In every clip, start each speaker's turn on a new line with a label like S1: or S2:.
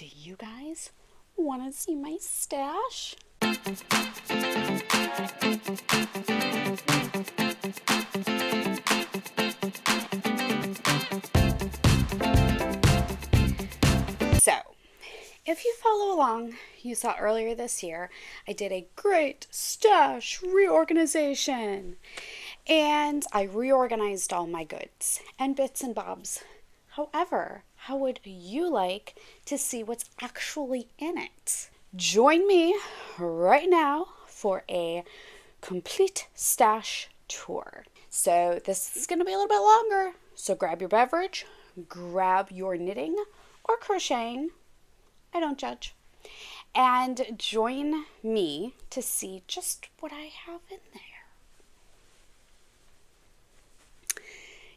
S1: Do you guys want to see my stash? So, if you follow along, you saw earlier this year, I did a great stash reorganization. And I reorganized all my goods and bits and bobs. However, how would you like to see what's actually in it? Join me right now for a complete stash tour. So this is going to be a little bit longer. So grab your beverage, grab your knitting or crocheting. I don't judge. And join me to see just what I have in there.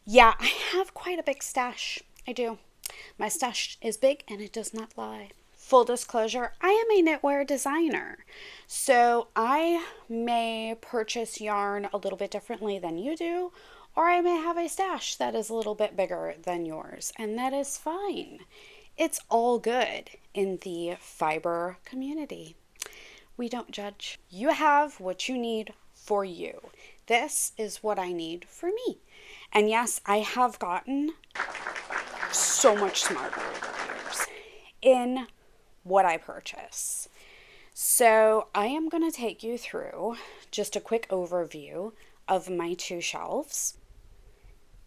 S1: Yeah, I have quite a big stash. I do. My stash is big and it does not lie. Full disclosure, I am a knitwear designer. So I may purchase yarn a little bit differently than you do, or I may have a stash that is a little bit bigger than yours, and that is fine. It's all good in the fiber community. We don't judge. You have what you need for you. This is what I need for me. And yes, I have gotten so much smarter over the years in what I purchase. So I am going to take you through just a quick overview of my two shelves.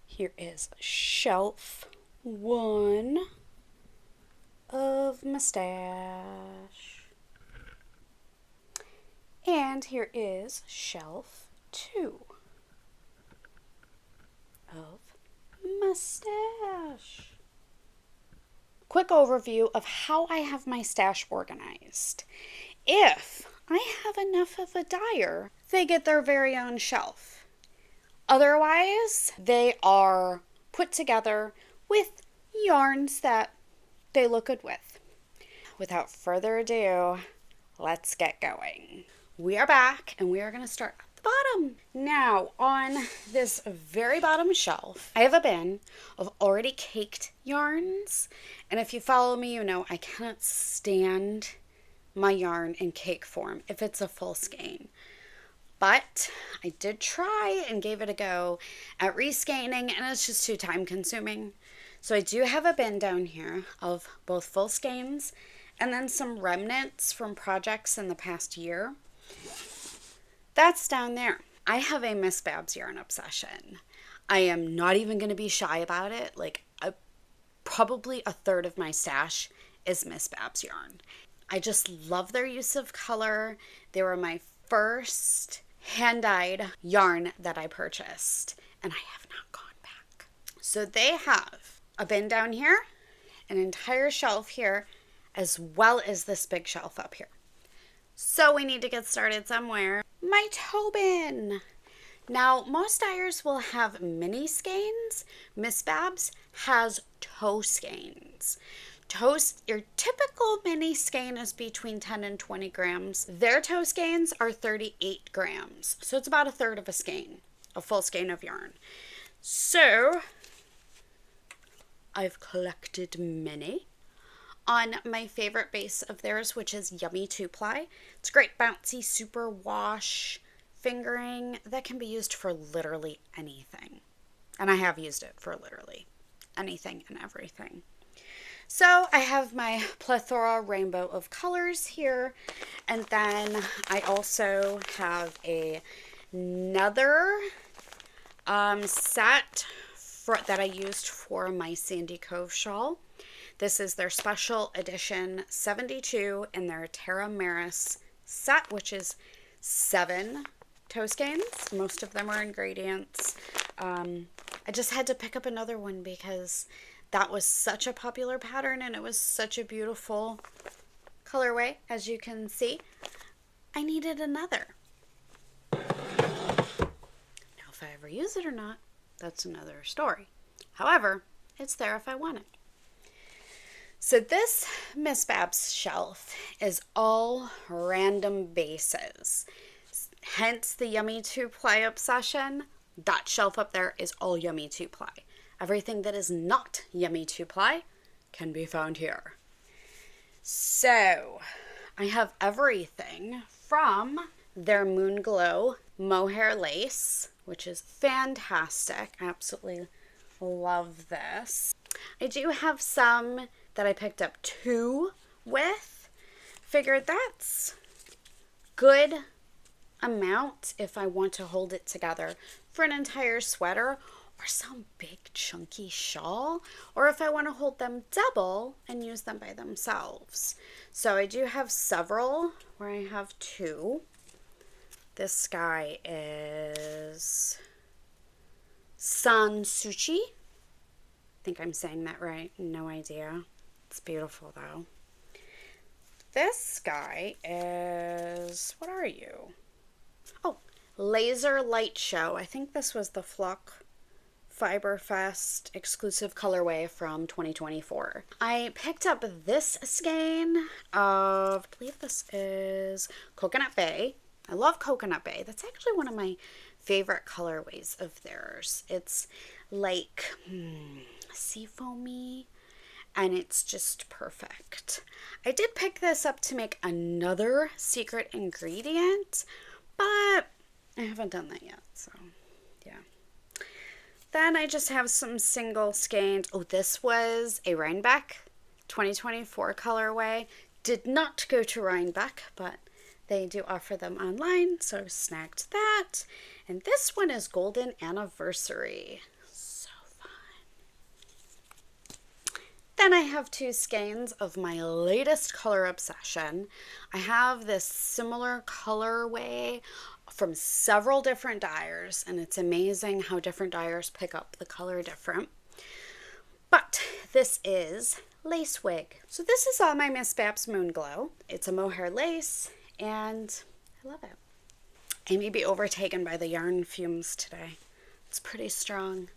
S1: Here is shelf 1 of my stash. And here is shelf 2 of my stash. Quick overview of how I have my stash organized. If I have enough of a dyer, they get their very own shelf. Otherwise, they are put together with yarns that they look good with. Without further ado, let's get going. We are back and we are going to start at the bottom. Now, on this very bottom shelf, I have a bin of already caked yarns. And if you follow me, you know I cannot stand my yarn in cake form if it's a full skein. But I did try and gave it a go at reskeining, and it's just too time consuming. So I do have a bin down here of both full skeins and then some remnants from projects in the past year. That's down there. I have a Miss Babs yarn obsession. I am not even going to be shy about it. Probably a third of my stash is Miss Babs yarn. I just love their use of color. They were my first hand-dyed yarn that I purchased, and I have not gone back. So they have a bin down here, an entire shelf here, as well as this big shelf up here. So we need to get started somewhere. My toe bin. Now, most dyers will have mini skeins. Miss Babs has toe skeins. Your typical mini skein is between 10 and 20 grams. Their toe skeins are 38 grams. So it's about a third of a skein, a full skein of yarn. So I've collected many on my favorite base of theirs, which is Yummy 2-ply. It's great bouncy super wash fingering that can be used for literally anything. And I have used it for literally anything and everything. So I have my plethora rainbow of colors here. And then I also have another set that I used for my Sandy Cove shawl. This is their special edition 72 in their Terra Maris set, which is 7 toe skeins. Most of them are ingredients. I just had to pick up another one because that was such a popular pattern and it was such a beautiful colorway, as you can see. I needed another. Now, if I ever use it or not, that's another story. However, it's there if I want it. So this Miss Babs shelf is all random bases. Hence the Yummy 2-ply obsession. That shelf up there is all Yummy 2-ply. Everything that is not Yummy 2-ply can be found here. So I have everything from their Moon Glow mohair lace, which is fantastic. I absolutely love this. I do have some that I picked up two with. Figured that's good amount if I want to hold it together for an entire sweater or some big chunky shawl, or if I want to hold them double and use them by themselves. So I do have several where I have two. This guy is Sansuchi. I think I'm saying that right. No idea. It's beautiful though. This guy is, what are you? Oh, Laser Light Show. I think this was the Flock Fiber Fest exclusive colorway from 2024. I picked up this skein of, I believe this is Coconut Bay. I love Coconut Bay. That's actually one of my favorite colorways of theirs. It's like seafoamy, and it's just perfect. I did pick this up to make another secret ingredient, but I haven't done that yet, so yeah. Then I just have some single skeins. Oh, this was a Rhinebeck 2024 colorway. Did not go to Rhinebeck, but they do offer them online, so I snagged that. And this one is Golden Anniversary. So fun. Then I have two skeins of my latest color obsession. I have this similar colorway from several different dyers, and it's amazing how different dyers pick up the color different. But this is Lace Wig. So this is all my Miss Babs Moon Glow. It's a mohair lace, and I love it. I may be overtaken by the yarn fumes today. It's pretty strong.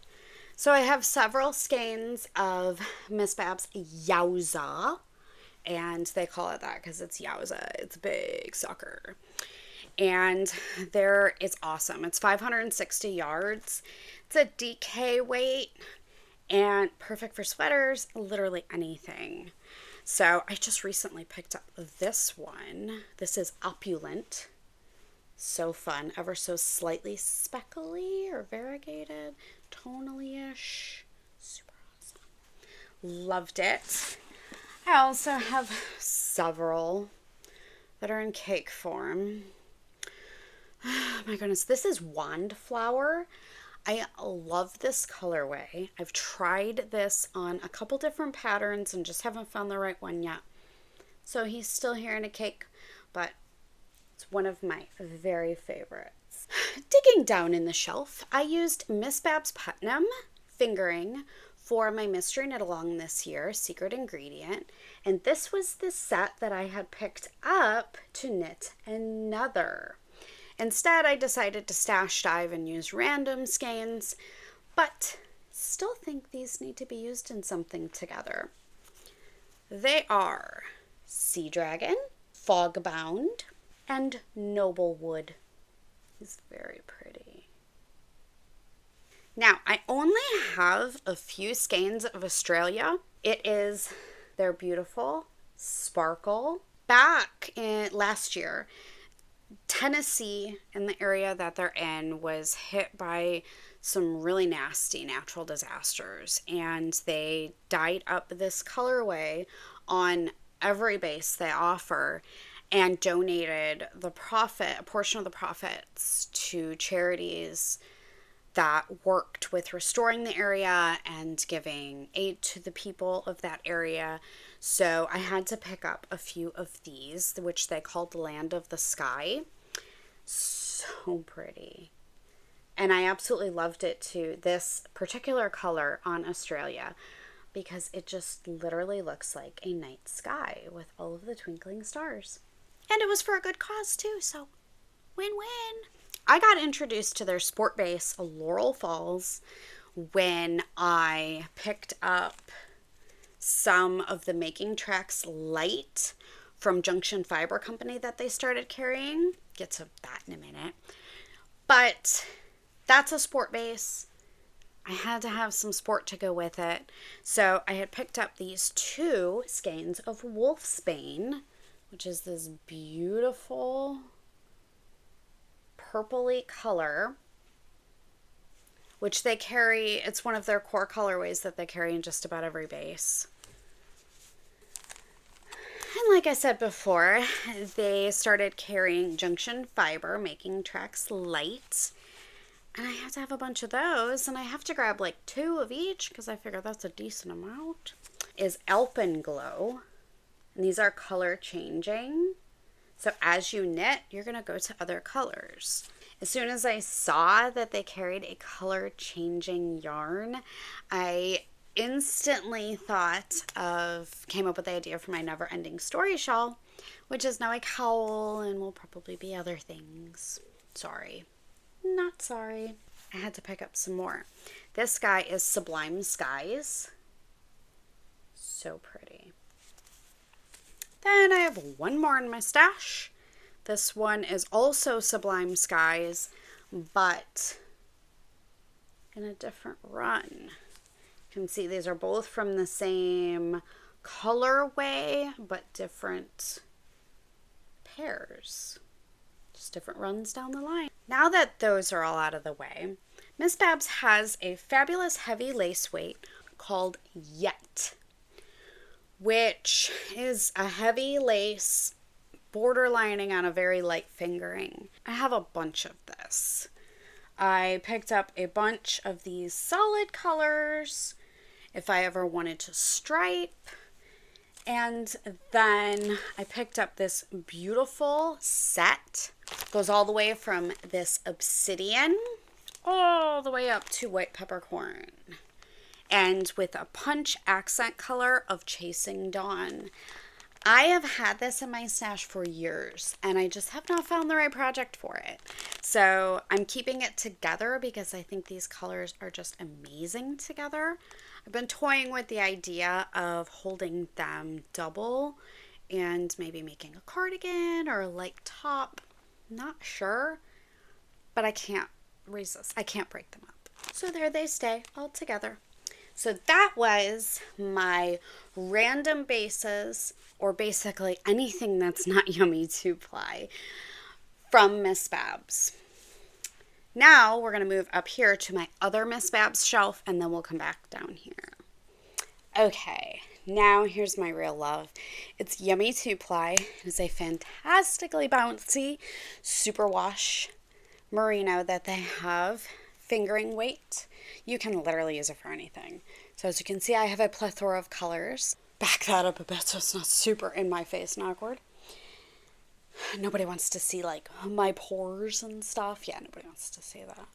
S1: So I have several skeins of Miss Babs Yowza, and they call it that because it's Yowza. It's a big sucker. And it's awesome. It's 560 yards. It's a DK weight and perfect for sweaters, literally anything. So I just recently picked up this one. This is Opulent. So fun. Ever so slightly speckly or variegated, tonally-ish. Super awesome. Loved it. I also have several that are in cake form. Oh my goodness, this is Wand Flower. I love this colorway. I've tried this on a couple different patterns and just haven't found the right one yet. So he's still here in a cake, but it's one of my very favorites. Digging down in the shelf, I used Miss Babs Putnam fingering for my mystery knit along this year, secret ingredient. And this was the set that I had picked up to knit another. Instead, I decided to stash dive and use random skeins, but still think these need to be used in something together. They are Sea Dragon, Fog Bound, and Noble Wood. It's very pretty. Now, I only have a few skeins of Australia. It is their beautiful Sparkle. Back in last year, Tennessee, in the area that they're in, was hit by some really nasty natural disasters, and they dyed up this colorway on every base they offer and donated a portion of the profits to charities that worked with restoring the area and giving aid to the people of that area. So I had to pick up a few of these, which they called Land of the Sky. So pretty. And I absolutely loved it too, this particular color on Australia, because it just literally looks like a night sky with all of the twinkling stars. And it was for a good cause too, so win-win. I got introduced to their sport base, Laurel Falls, when I picked up some of the Making Tracks Light from Junction Fiber Company that they started carrying. Get to that in a minute. But that's a sport base. I had to have some sport to go with it. So I had picked up these 2 skeins of wolfsbane, which is this beautiful purpley color, which they carry. It's one of their core colorways that they carry in just about every base. And like I said before, they started carrying junction fiber, making tracks light. And I have to have a bunch of those, and I have to grab like 2 of each because I figure that's a decent amount. Is Alpenglow, and these are color changing. So as you knit, you're going to go to other colors. As soon as I saw that they carried a color changing yarn, I instantly came up with the idea for my never ending story shawl, which is now a cowl and will probably be other things. Sorry. Not sorry. I had to pick up some more. This guy is Sublime Skies. So pretty. Then I have one more in my stash. This one is also Sublime Skies, but in a different run. You can see these are both from the same colorway, but different pairs. Just different runs down the line. Now that those are all out of the way, Miss Babs has a fabulous heavy lace weight called Yet, which is a heavy lace borderlining on a very light fingering. I have a bunch of this. I picked up a bunch of these solid colors if I ever wanted to stripe. And then I picked up this beautiful set. Goes all the way from this obsidian all the way up to white peppercorn. And with a punch accent color of Chasing Dawn. I have had this in my stash for years, and I just have not found the right project for it. So I'm keeping it together because I think these colors are just amazing together. I've been toying with the idea of holding them double and maybe making a cardigan or a light top. Not sure, but I can't resist. I can't break them up. So there they stay all together. So that was my random bases, or basically anything that's not Yummy 2-ply from Miss Babs. Now we're going to move up here to my other Miss Babs shelf, and then we'll come back down here. Okay, now here's my real love. It's Yummy 2-ply. It is a fantastically bouncy superwash merino that they have. Fingering weight. You can literally use it for anything. So as you can see, I have a plethora of colors. Back that up a bit so it's not super in my face and awkward. Nobody wants to see like my pores and stuff. Yeah, nobody wants to see that.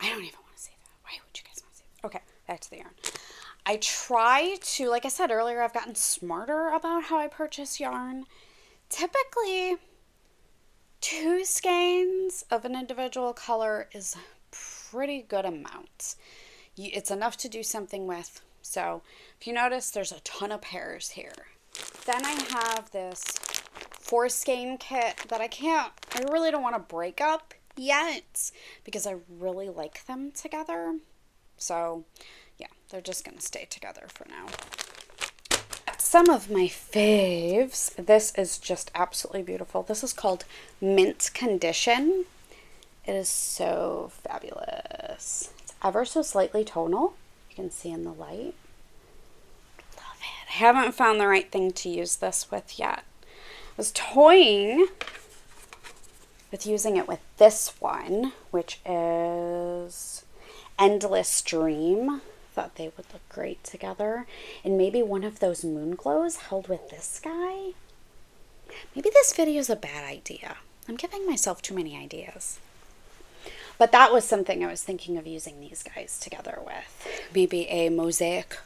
S1: I don't even want to see that. Why would you guys want to see that? Okay, back to the yarn. I try to, like I said earlier, I've gotten smarter about how I purchase yarn. Typically, 2 skeins of an individual color is pretty good amount. It's enough to do something with. So if you notice, there's a ton of pairs here. Then I have this 4 skein kit that I really don't want to break up yet because I really like them together. So yeah, they're just going to stay together for now. Some of my faves. This is just absolutely beautiful. This is called Mint Condition. It is so fabulous. It's ever so slightly tonal. You can see in the light. Love it. I haven't found the right thing to use this with yet. I was toying with using it with this one, which is Endless Dream. Thought they would look great together. And maybe one of those moon glows held with this guy. Maybe this video is a bad idea. I'm giving myself too many ideas. But that was something I was thinking of using these guys together with. Maybe a mosaic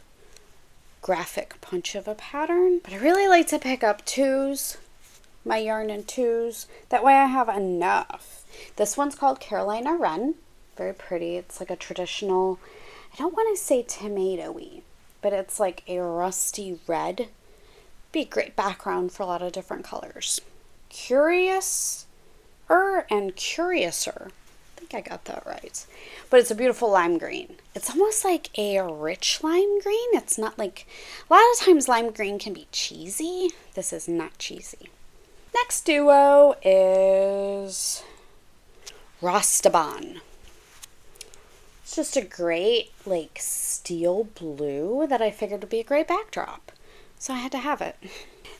S1: graphic punch of a pattern. But I really like to pick up 2s, my yarn in 2s. That way I have enough. This one's called Carolina Wren. Very pretty. It's like a traditional, I don't want to say tomato-y, but it's like a rusty red. Be a great background for a lot of different colors. Curiouser and Curiouser. I think I got that right. But it's a beautiful lime green. It's almost like a rich lime green. It's not like, a lot of times lime green can be cheesy. This is not cheesy. Next duo is Rostaban. It's just a great like steel blue that I figured would be a great backdrop. So I had to have it.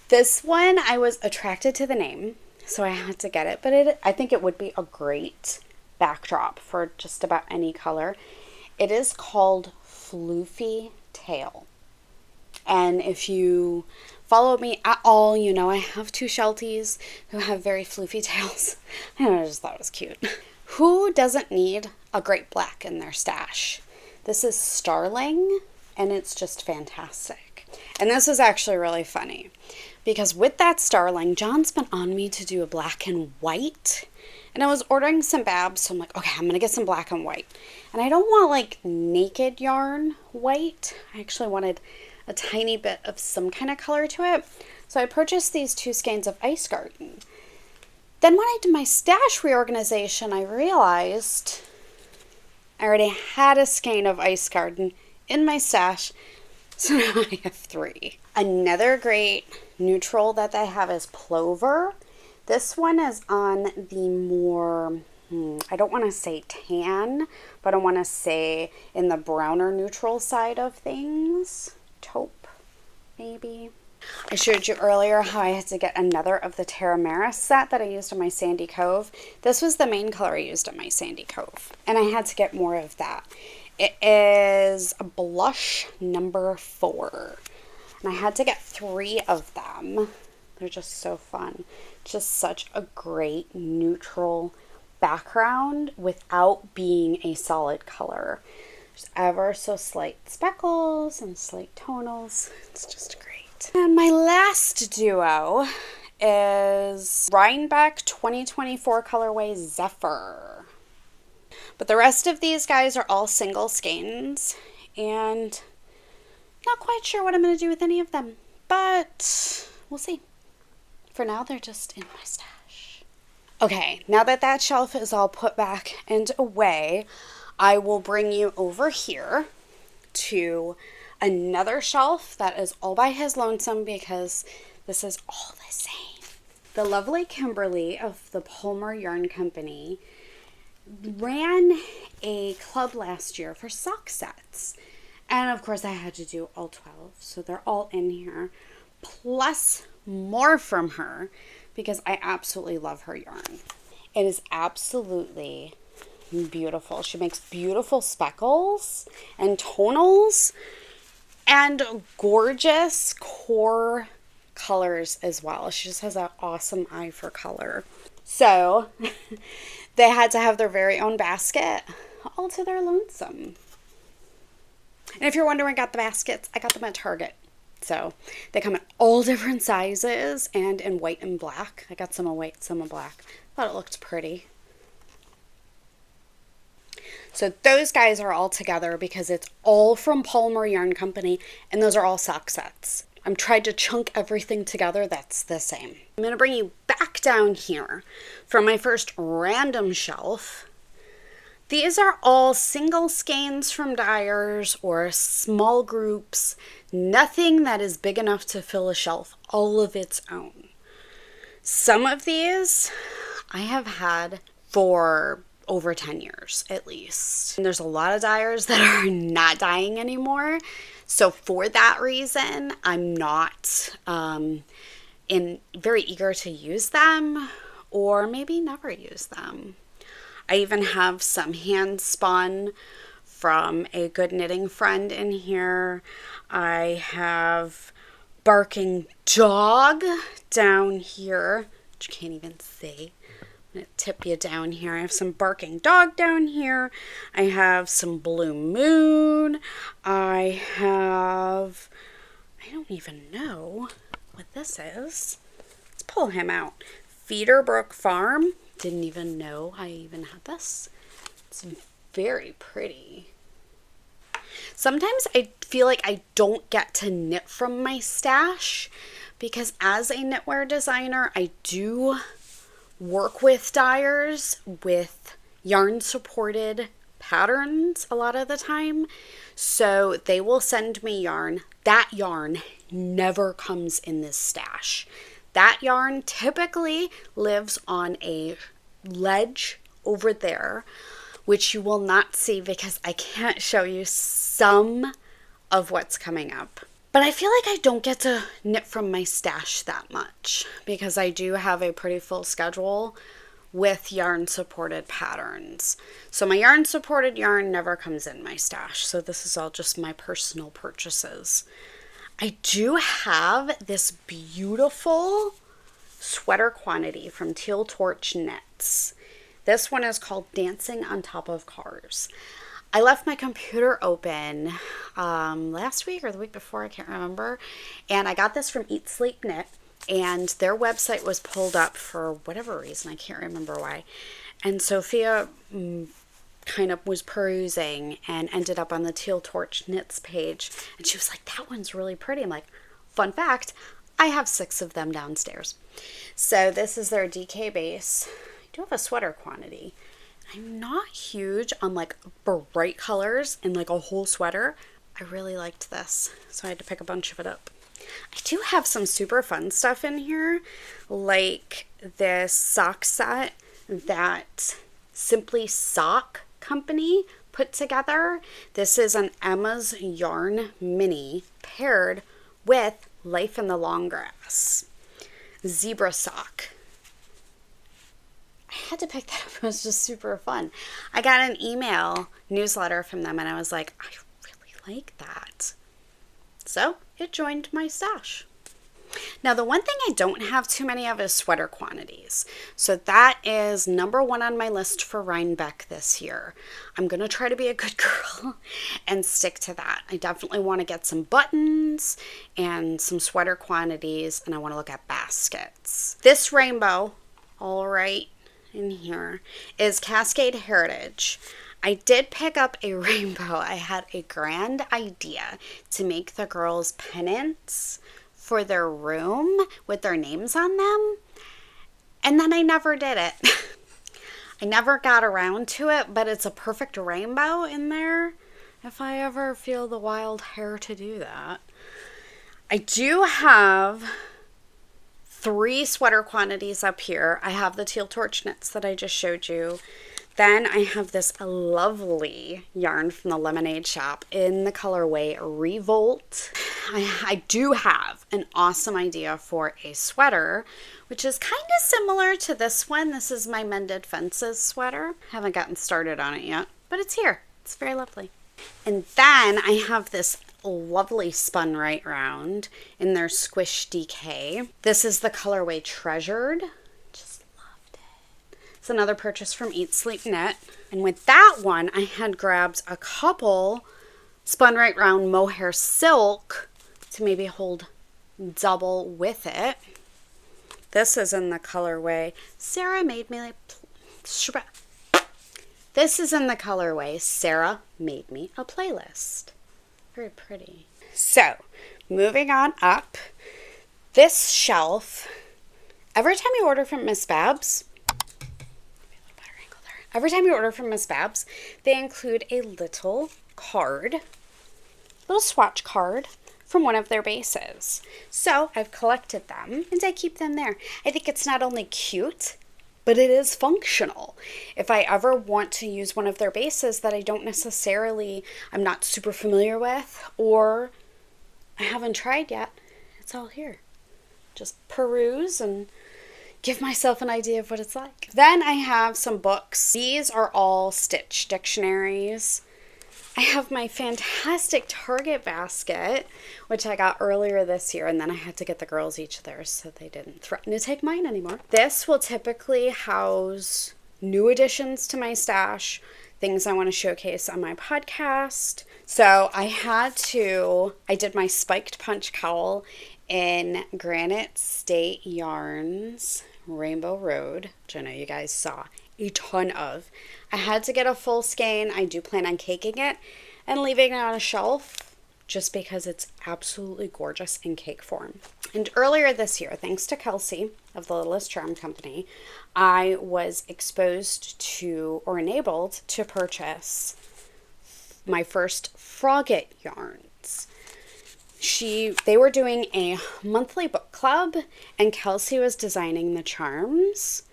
S1: This one, I was attracted to the name, so I had to get it. But I think it would be a great backdrop for just about any color. It is called Floofy Tail. And if you follow me at all, you know I have two Shelties who have very floofy tails. And I just thought it was cute. Who doesn't need a great black in their stash? This is Starling, and it's just fantastic. And this is actually really funny because with that Starling, John's been on me to do a black and white. And I was ordering some babs, so I'm like, okay, I'm going to get some black and white. And I don't want like naked yarn white. I actually wanted a tiny bit of some kind of color to it. So I purchased these 2 skeins of Ice Garden. Then when I did my stash reorganization, I realized I already had a skein of Ice Garden in my stash. So now I have 3. Another great neutral that I have is Plover. This one is on the more, I don't want to say tan, but I want to say in the browner neutral side of things. Taupe, maybe. I showed you earlier how I had to get another of the Terramera set that I used in my Sandy Cove. This was the main color I used in my Sandy Cove, and I had to get more of that. It is a blush number 4, and I had to get 3 of them. They're just so fun. Just such a great neutral background without being a solid color. There's ever so slight speckles and slight tonals. It's just great. And my last duo is Rhinebeck 2024 colorway Zephyr. But the rest of these guys are all single skeins, and not quite sure what I'm going to do with any of them, but we'll see. For now, they're just in my stash. Okay, now that that shelf is all put back and away, I will bring you over here to another shelf that is all by his lonesome because this is all the same. The lovely Kimberly of the Palmer Yarn Company ran a club last year for sock sets. And of course I had to do all 12, so they're all in here. Plus more from her because I absolutely love her yarn. It is absolutely beautiful. She makes beautiful speckles and tonals and gorgeous core colors as well. She just has an awesome eye for color. So they had to have their very own basket all to their lonesome. And if you're wondering where I got the baskets, I got them at Target. So they come in all different sizes and in white and black. I got some in white, some in black. Thought it looked pretty. So those guys are all together because it's all from Palmer Yarn Company, and those are all sock sets. I'm trying to chunk everything together that's the same. I'm going to bring you back down here for my first random shelf. These are all single skeins from dyers or small groups. Nothing that is big enough to fill a shelf all of its own. Some of these I have had for over 10 years at least. And there's a lot of dyers that are not dyeing anymore. So for that reason, I'm not very eager to use them or maybe never use them. I even have some hand spun from a good knitting friend in here. I have Barking Dog down here, which you can't even see. I'm going to tip you down here. I have some Barking Dog down here. I have some Blue Moon. I don't even know what this is. Let's pull him out. Feederbrook Farm. Didn't even know I even had this. It's very pretty. Sometimes I feel like I don't get to knit from my stash because as a knitwear designer, I do work with dyers with yarn supported patterns a lot of the time. So they will send me yarn. That yarn never comes in this stash. That yarn typically lives on a ledge over there, which you will not see because I can't show you some of what's coming up. But I feel like I don't get to knit from my stash that much because I do have a pretty full schedule with yarn supported patterns. So my yarn supported yarn never comes in my stash. So this is all just my personal purchases. I do have this beautiful sweater quantity from Teal Torch Knits. This one is called Dancing on Top of Cars. I left my computer open last week or the week before, I can't remember. And I got this from Eat Sleep Knit. And their website was pulled up for whatever reason. I can't remember why. And Sophia kind of was perusing and ended up on the Teal Torch Knits page. And she was like, that one's really pretty. I'm like, fun fact, I have 6 of them downstairs. So this is their DK base. I do have a sweater quantity. I'm not huge on like bright colors and like a whole sweater. I really liked this, so I had to pick a bunch of it up. I do have some super fun stuff in here, like this sock set that Simply Sock Company put together. This is an Emma's Yarn Mini paired with Life in the Long Grass. Zebra sock. I had to pick that up. It was just super fun. I got an email newsletter from them and I was like, I really like that. So it joined my stash. Now the one thing I don't have too many of is sweater quantities. So that is number 1 on my list for Rhinebeck this year. I'm going to try to be a good girl and stick to that. I definitely want to get some buttons and some sweater quantities, and I want to look at baskets. This rainbow, all right in here, is Cascade Heritage. I did pick up a rainbow. I had a grand idea to make the girls pennants for their room with their names on them, and then I never did it. I never got around to it, but it's a perfect rainbow in there if I ever feel the wild hair to do that. I do have 3 sweater quantities up here. I have the Teal Torch Knits that I just showed you. Then I have this lovely yarn from the Lemonade Shop in the colorway Revolt. I do have an awesome idea for a sweater, which is kind of similar to this one. This is my Mended Fences sweater. Haven't gotten started on it yet, but it's here. It's very lovely. And then I have this lovely spun right round in their Squish DK. This is the colorway Treasured. Just loved it. It's another purchase from Eat Sleep Knit. And with that one, I had grabbed a couple spun right round mohair silk to maybe hold double with it. This is in the colorway Sarah Made Me This is in the colorway Sarah Made Me a Playlist. Very pretty. So, moving on up, this shelf, every time you order from Miss Babs, they include a little card, little swatch card from one of their bases. So, I've collected them and I keep them there. I think it's not only cute, but it is functional. If I ever want to use one of their bases that I'm not super familiar with, or I haven't tried yet, it's all here. Just peruse and give myself an idea of what it's like. Then I have some books. These are all Stitch dictionaries. I have my fantastic Target basket, which I got earlier this year, and then I had to get the girls each of theirs so they didn't threaten to take mine anymore. This will typically house new additions to my stash, things I want to showcase on my podcast. So I did my spiked punch cowl in Granite State Yarns Rainbow Road, which I know you guys saw a ton of. I had to get a full skein. I do plan on caking it and leaving it on a shelf just because it's absolutely gorgeous in cake form. And earlier this year, thanks to Kelsey of the Littlest Charm Company, I was exposed to or enabled to purchase my first Frogget yarns. They were doing a monthly book club, and Kelsey was designing the charms.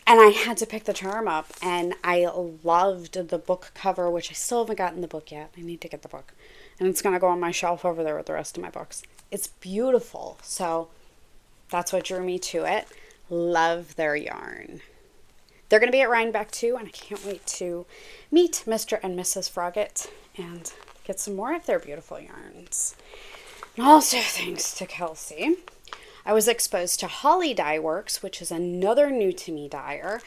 S1: And I had to pick the charm up, and I loved the book cover, which I still haven't gotten the book yet. I need to get the book. And it's going to go on my shelf over there with the rest of my books. It's beautiful. So that's what drew me to it. Love their yarn. They're going to be at Rhinebeck too, and I can't wait to meet Mr. and Mrs. Frogget and get some more of their beautiful yarns. And also thanks to Kelsey, I was exposed to Holly Dye Works, which is another new to me dyer,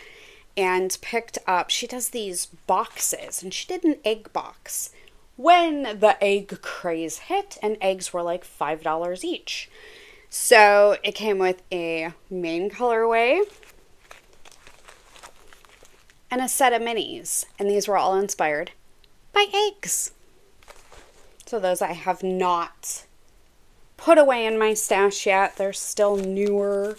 S1: and picked up, she does these boxes, and she did an egg box when the egg craze hit, and eggs were like $5 each. So it came with a main colorway and a set of minis, and these were all inspired by eggs. So those I have not put away in my stash yet. They're still newer.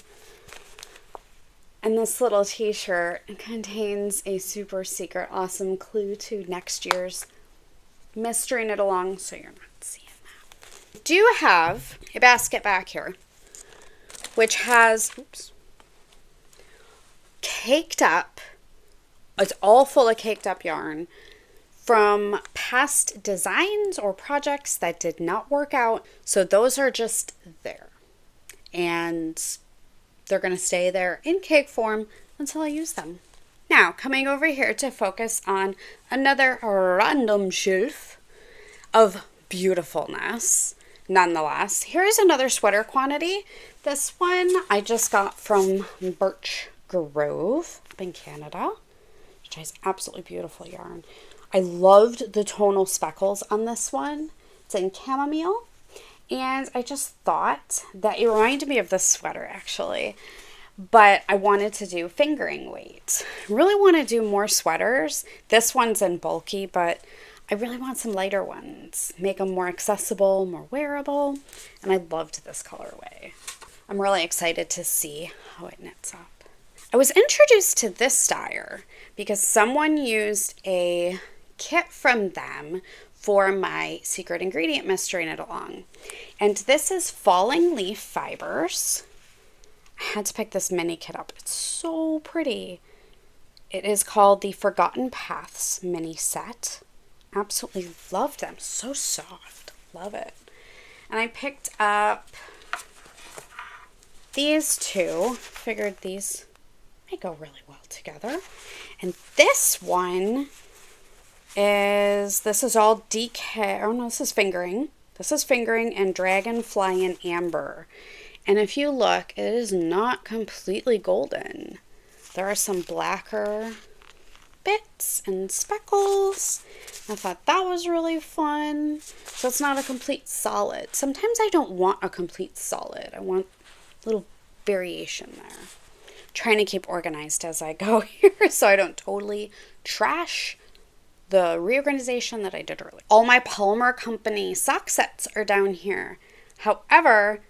S1: And this little t-shirt contains a super secret awesome clue to next year's Mystery Knit Along, so you're not seeing that. I do have a basket back here, which has, caked up, it's all full of caked up yarn from past designs or projects that did not work out. So those are just there. And they're going to stay there in cake form until I use them. Now, coming over here to focus on another random shelf of beautifulness. Nonetheless, here's another sweater quantity. This one I just got from Birch Grove up in Canada, which has absolutely beautiful yarn. I loved the tonal speckles on this one. It's in chamomile. And I just thought that it reminded me of this sweater actually. But I wanted to do fingering weight. I really want to do more sweaters. This one's in bulky, but I really want some lighter ones. Make them more accessible, more wearable. And I loved this colorway. I'm really excited to see how it knits up. I was introduced to this dyer because someone used a kit from them for my secret ingredient mystery knit along. And this is Falling Leaf Fibers. I had to pick this mini kit up. It's so pretty. It is called the Forgotten Paths mini set. Absolutely love them. So soft. Love it. And I picked up these two. Figured these may go really well together. And this one is, this is all DK, oh no, this is fingering. This is fingering and Dragonfly and Amber. And if you look, it is not completely golden. There are some blacker bits and speckles. I thought that was really fun. So it's not a complete solid. Sometimes I don't want a complete solid. I want a little variation there. Trying to keep organized as I go here so I don't totally trash the reorganization that I did earlier. All my Palmer Company sock sets are down here. However,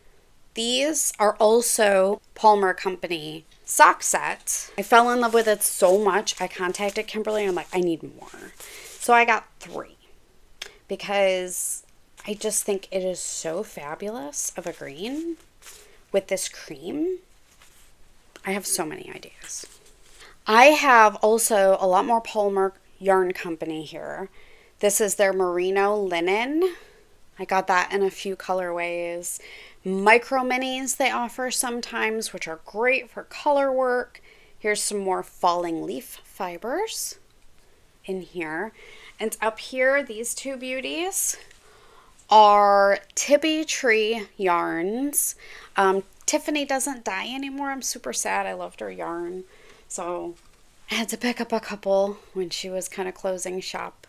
S1: these are also Palmer Company sock sets. I fell in love with it so much, I contacted Kimberly and I'm like, I need more. So I got 3 because I just think it is so fabulous of a green with this cream. I have so many ideas. I have also a lot more Palmer Yarn Company here. This is their merino linen. I got that in a few colorways. Micro minis they offer sometimes, which are great for color work. Here's some more Falling Leaf Fibers in here. And up here, these two beauties are Tibby Tree yarns. Tiffany doesn't dye anymore. I'm super sad. I loved her yarn. So I had to pick up a couple when she was kind of closing shop.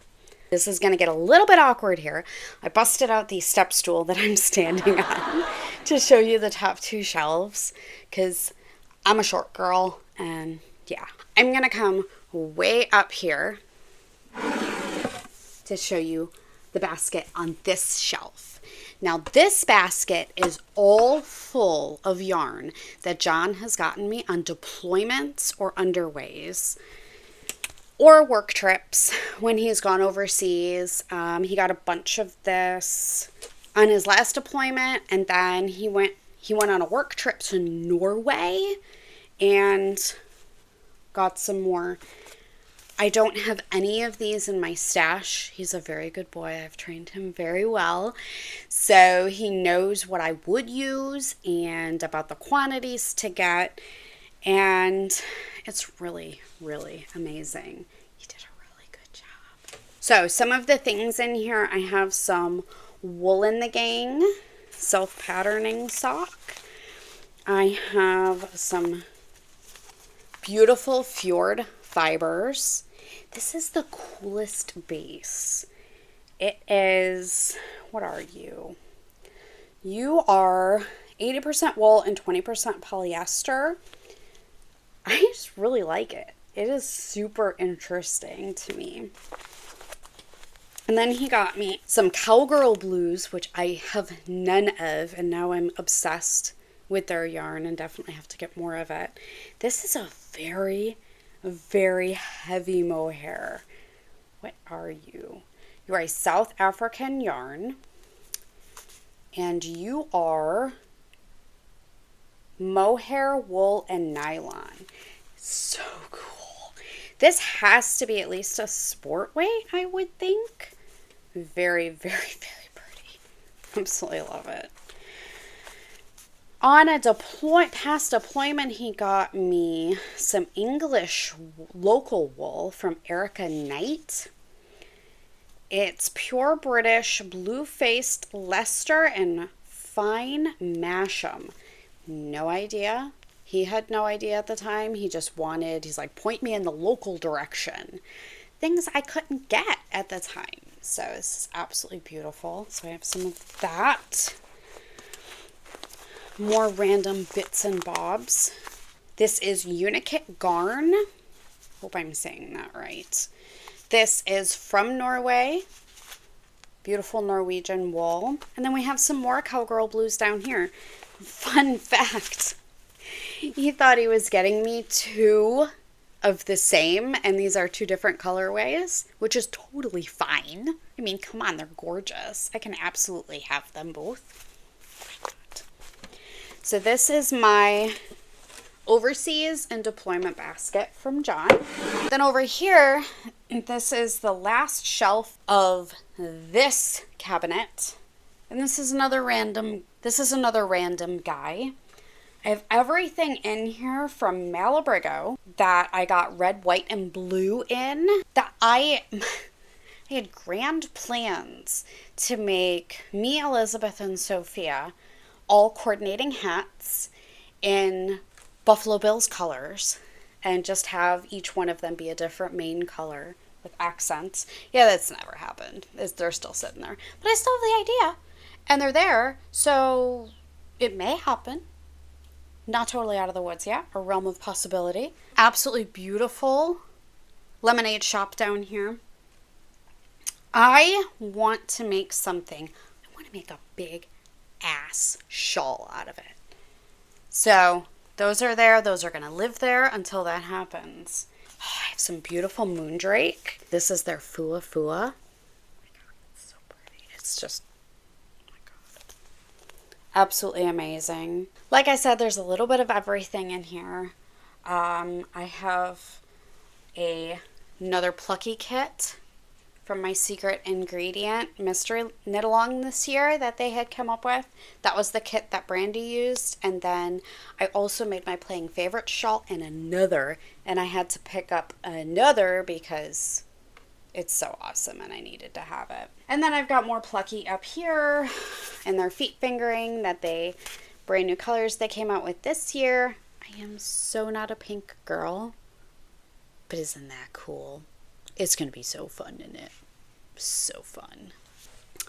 S1: This is going to get a little bit awkward here. I busted out the step stool that I'm standing on to show you the top 2 shelves because I'm a short girl and yeah. I'm going to come way up here to show you the basket on this shelf. Now this basket is all full of yarn that John has gotten me on deployments or underways or work trips when he's gone overseas. He got a bunch of this on his last deployment, and then he went on a work trip to Norway and got some more. I don't have any of these in my stash. He's a very good boy. I've trained him very well. So he knows what I would use and about the quantities to get. And it's really, really amazing. He did a really good job. So some of the things in here, I have some Wool in the Gang self-patterning sock. I have some beautiful Fjord fibers. This is the coolest base. It is, what are you? You are 80% wool and 20% polyester. I just really like it. It is super interesting to me. And then he got me some Cowgirl Blues, which I have none of, and now I'm obsessed with their yarn and definitely have to get more of it. This is a very, very heavy mohair. What are you? You are a South African yarn, and you are mohair, wool, and nylon. So cool. This has to be at least a sport weight, I would think. Very, very, very pretty. Absolutely love it. On a past deployment, he got me some English local wool from Erica Knight. It's pure British blue-faced Leicester and fine Masham. No idea. He had no idea at the time. He just wanted, he's like, point me in the local direction. Things I couldn't get at the time. So this is absolutely beautiful. So I have some of that. More random bits and bobs. This is Unikit Garn. Hope I'm saying that right. This is from Norway. Beautiful Norwegian wool. And then we have some more Cowgirl Blues down here. Fun fact. He thought he was getting me two of the same, and these are two different colorways, which is totally fine. I mean, come on, they're gorgeous. I can absolutely have them both. So this is my overseas and deployment basket from John. Then over here, this is the last shelf of this cabinet. And this is another random guy. I have everything in here from Malabrigo that I got red, white, and blue in. That I had grand plans to make me, Elizabeth, and Sophia all coordinating hats in Buffalo Bills colors and just have each one of them be a different main color with accents. Yeah, that's never happened. They're still sitting there. But I still have the idea. And they're there, so it may happen. Not totally out of the woods yet, a realm of possibility. Absolutely beautiful lemonade shop down here. I want to make something. I want to make a big ass shawl out of it. So those are there. Those are going to live there until that happens. Oh, I have some beautiful moondrake. This is their Fua Fua. Oh my God, it's so pretty. It's just, oh my God. Absolutely amazing. Like I said, there's a little bit of everything in here. I have another plucky kit from my secret ingredient mystery knit along this year that they had come up with. That was the kit that Brandy used. And then I also made my playing favorite shawl and another. And I had to pick up another because it's so awesome and I needed to have it. And then I've got more plucky up here and their feet fingering that they brand new colors they came out with this year. I am so not a pink girl, but isn't that cool? It's going to be so fun, isn't it? So fun.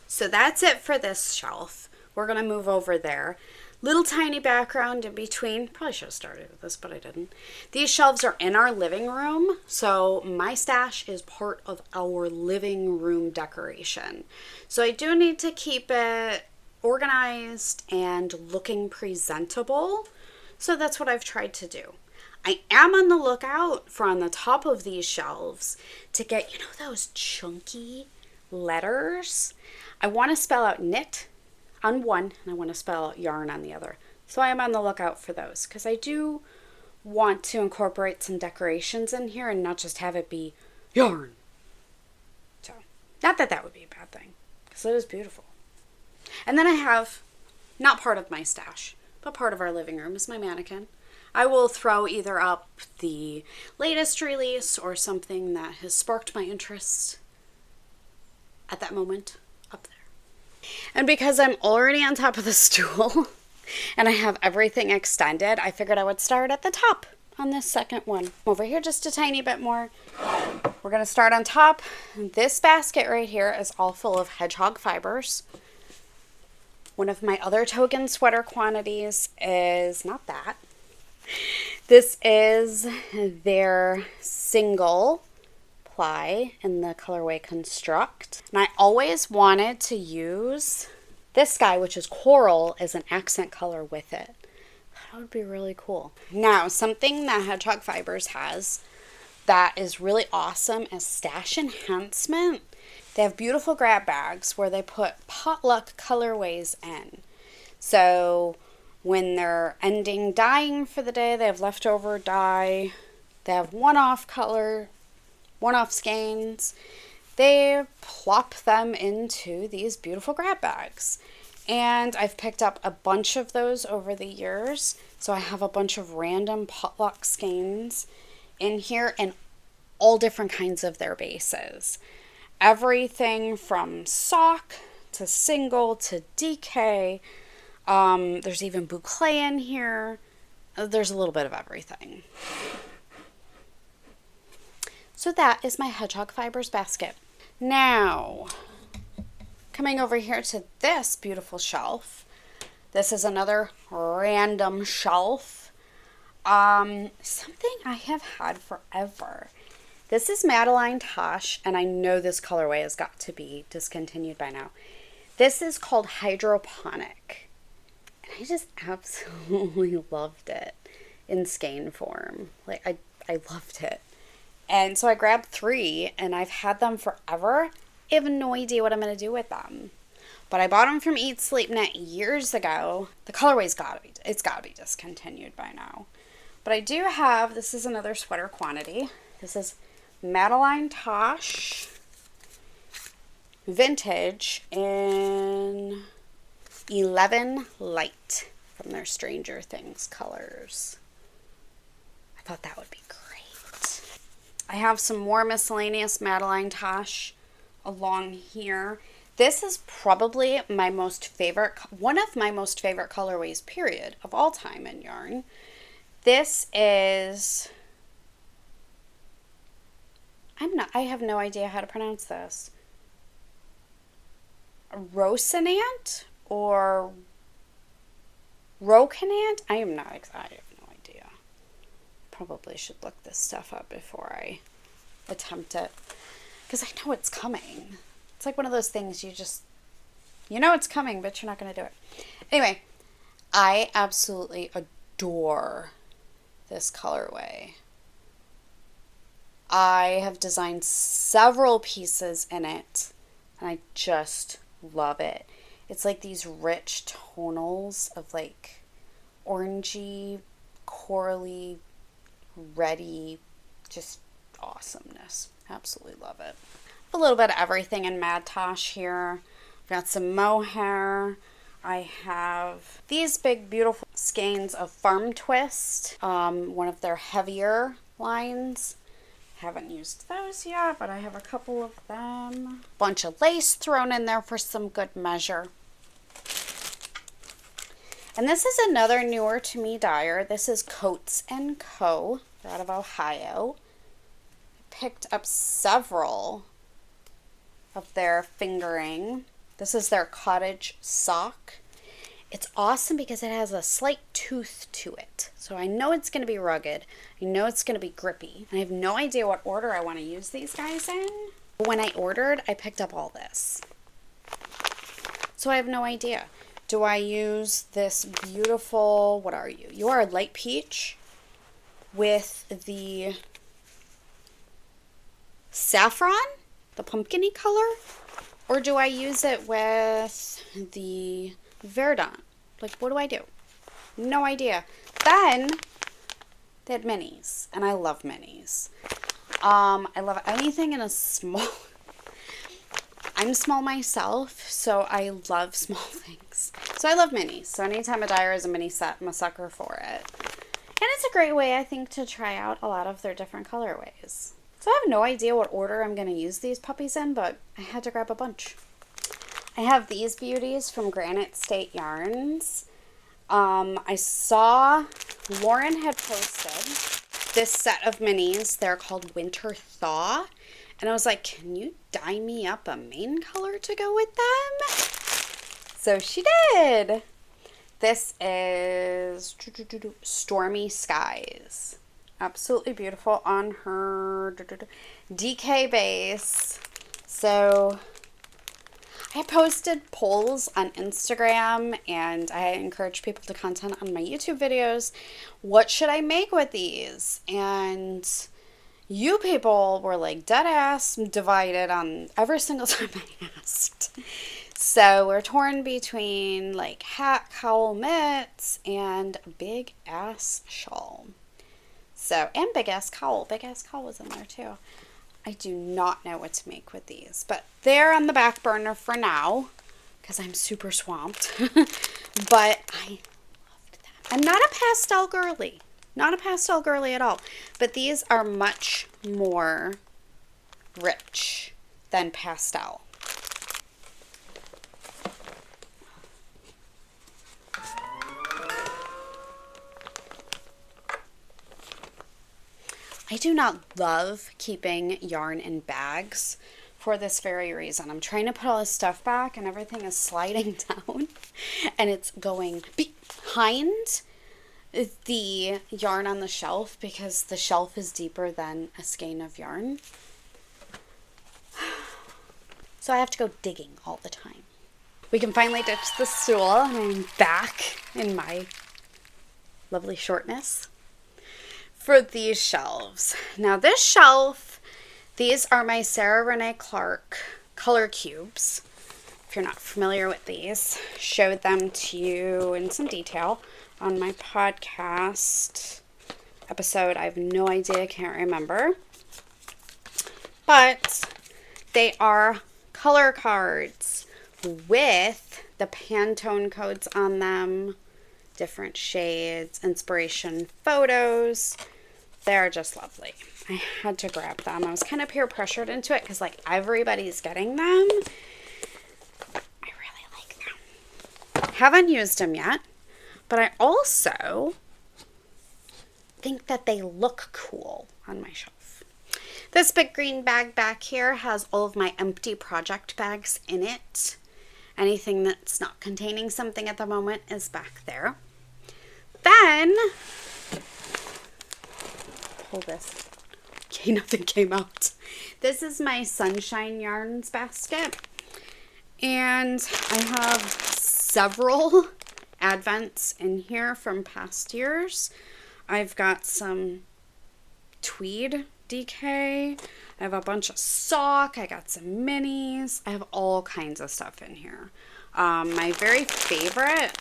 S1: So that's it for this shelf. We're going to move over there. Little tiny background in between. Probably should have started with this, but I didn't. These shelves are in our living room, so my stash is part of our living room decoration. So I do need to keep it organized and looking presentable. So that's what I've tried to do. I am on the lookout for on the top of these shelves to get, those chunky letters. I want to spell out knit on one, and I want to spell out yarn on the other. So I am on the lookout for those because I do want to incorporate some decorations in here and not just have it be yarn. So, not that that would be a bad thing because it is beautiful. And then I have, not part of my stash, but part of our living room is my mannequin. I will throw either up the latest release or something that has sparked my interest at that moment up there. And because I'm already on top of the stool and I have everything extended, I figured I would start at the top on this second one. Over here just a tiny bit more. We're going to start on top. This basket right here is all full of Hedgehog Fibers. One of my other token sweater quantities is not that. This is their single ply in the colorway Construct. And I always wanted to use this guy, which is coral, as an accent color with it. That would be really cool. Now, something that Hedgehog Fibers has that is really awesome as stash enhancement. They have beautiful grab bags where they put potluck colorways in. So when they're ending dyeing for the day, they have leftover dye. They have one-off color, one-off skeins. They plop them into these beautiful grab bags. And I've picked up a bunch of those over the years. So I have a bunch of random potluck skeins in here and all different kinds of their bases. Everything from sock to single to DK. There's even boucle in here. There's a little bit of everything. So that is my Hedgehog Fibers basket. Now, coming over here to this beautiful shelf. This is another random shelf. Something I have had forever. This is Madeline Tosh, and I know this colorway has got to be discontinued by now. This is called Hydroponic. And I just absolutely loved it in skein form. Like, I loved it. And so I grabbed 3, and I've had them forever. I have no idea what I'm going to do with them. But I bought them from Eat Sleep Knit years ago. The colorway's it's got to be discontinued by now. But I do have, this is another sweater quantity. This is Madeline Tosh Vintage in 11 Light from their Stranger Things colors. I thought that would be great. I have some more miscellaneous Madeline Tosh along here. This is probably my most favorite, one of my most favorite colorways, period, of all time in yarn. This is, I have no idea how to pronounce this. Rosinant or Rocanant? I have no idea. Probably should look this stuff up before I attempt it. Because I know it's coming. It's like one of those things you know it's coming, but you're not going to do it. Anyway, I absolutely adore this colorway. I have designed several pieces in it, and I just love it. It's like these rich tonals of like orangey, corally, reddy, just awesomeness. Absolutely love it. A little bit of everything in Mad Tosh here. I've got some mohair. I have these big beautiful skeins of Farm Twist, one of their heavier lines. Haven't used those yet, but I have a couple of them. Bunch of lace thrown in there for some good measure. And this is another newer to me dyer. This is Coats & Co. They're out of Ohio. I picked up several of their fingering. This is their cottage sock. It's awesome because it has a slight tooth to it. So I know it's going to be rugged. I know it's going to be grippy. I have no idea what order I want to use these guys in. When I ordered, I picked up all this. So I have no idea. Do I use this beautiful, what are you? You are a light peach with the saffron, the pumpkin-y color? Or do I use it with the verdant? Like, what do I do? No idea. Then they had minis, and I love minis. I love anything in a small. I'm small myself, so I love small things. So I love minis. So anytime a dyer is a mini set, I'm a sucker for it. And it's a great way, I think, to try out a lot of their different colorways. So I have no idea what order I'm going to use these puppies in, but I had to grab a bunch. I have these beauties from Granite State Yarns. I saw Lauren had posted this set of minis. They're called Winter Thaw. And I was like, can you dye me up a main color to go with them? So she did. This is Stormy Skies. Absolutely beautiful on her DK base. So I posted polls on Instagram and I encourage people to comment on my YouTube videos. What should I make with these? And you people were like dead ass divided on every single time I asked. So we're torn between like hat, cowl, mitts, and a big ass shawl. So, and big ass cowl. Big ass cowl was in there too. I do not know what to make with these, but they're on the back burner for now because I'm super swamped. But I loved them. I'm not a pastel girly. Not a pastel girly at all. But these are much more rich than pastel. I do not love keeping yarn in bags for this very reason. I'm trying to put all this stuff back and everything is sliding down and it's going behind the yarn on the shelf because the shelf is deeper than a skein of yarn. So I have to go digging all the time. We can finally ditch the stool and I'm back in my lovely shortness. For these shelves. Now this shelf, these are my Sarah Renee Clark color cubes. If you're not familiar with these, showed them to you in some detail on my podcast episode. I have no idea, can't remember. But they are color cards with the Pantone codes on them, different shades, inspiration photos. They're just lovely. I had to grab them. I was kind of peer pressured into it because like everybody's getting them. I really like them. Haven't used them yet, but I also think that they look cool on my shelf. This big green bag back here has all of my empty project bags in it. Anything that's not containing something at the moment is back there. Then pull this. Okay, nothing came out. This is my Sunshine Yarns basket. And I have several advents in here from past years. I've got some tweed DK. I have a bunch of sock. I got some minis. I have all kinds of stuff in here. My very favorite,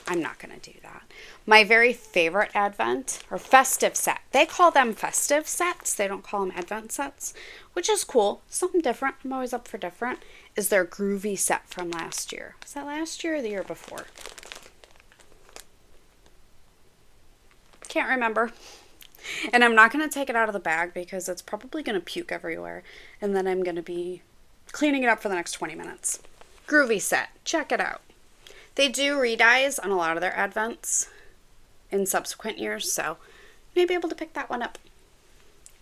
S1: I'm not going to do that. My very favorite advent or festive set. They call them festive sets. They don't call them advent sets, which is cool. Something different. I'm always up for different. Is their groovy set from last year. Was that last year or the year before? Can't remember. And I'm not going to take it out of the bag because it's probably going to puke everywhere. And then I'm going to be cleaning it up for the next 20 minutes. Groovy set. Check it out. They do re-dyes on a lot of their advents in subsequent years, so you may be able to pick that one up.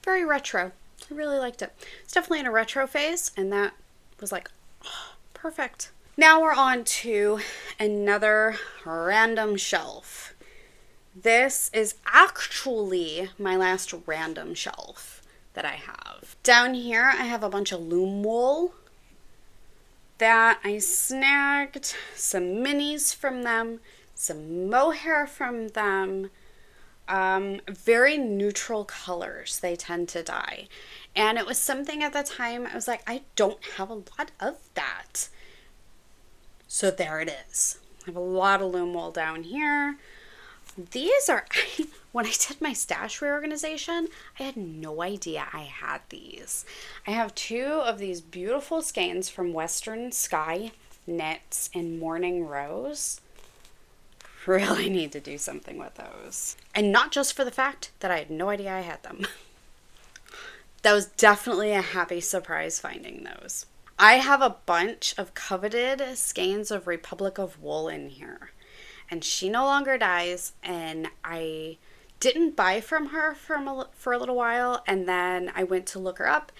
S1: Very retro. I really liked it. It's definitely in a retro phase, and that was like, oh, perfect. Now we're on to another random shelf. This is actually my last random shelf that I have. Down here I have a bunch of loom wool that I snagged, some minis from them, some mohair from them, very neutral colors they tend to dye. And it was something at the time I was like, I don't have a lot of that. So there it is. I have a lot of loom wool down here. These are, when I did my stash reorganization, I had no idea I had these. I have two of these beautiful skeins from Western Sky Knits in Morning Rose. Really need to do something with those. And not just for the fact that I had no idea I had them. That was definitely a happy surprise finding those. I have a bunch of coveted skeins of Republic of Wool in here. And she no longer dyes, and I didn't buy from her for a little while, and then I went to look her up.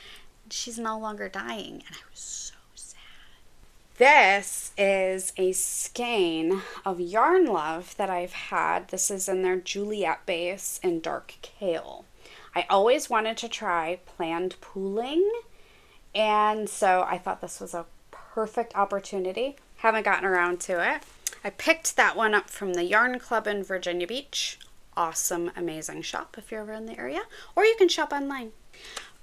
S1: She's no longer dying, and I was so sad. This is a skein of Yarn Love that I've had. This is in their Juliet base in dark kale. I always wanted to try planned pooling, and so I thought this was a perfect opportunity. Haven't gotten around to it. I picked that one up from the Yarn Club in Virginia Beach. Awesome, amazing shop if you're ever in the area, or you can shop online.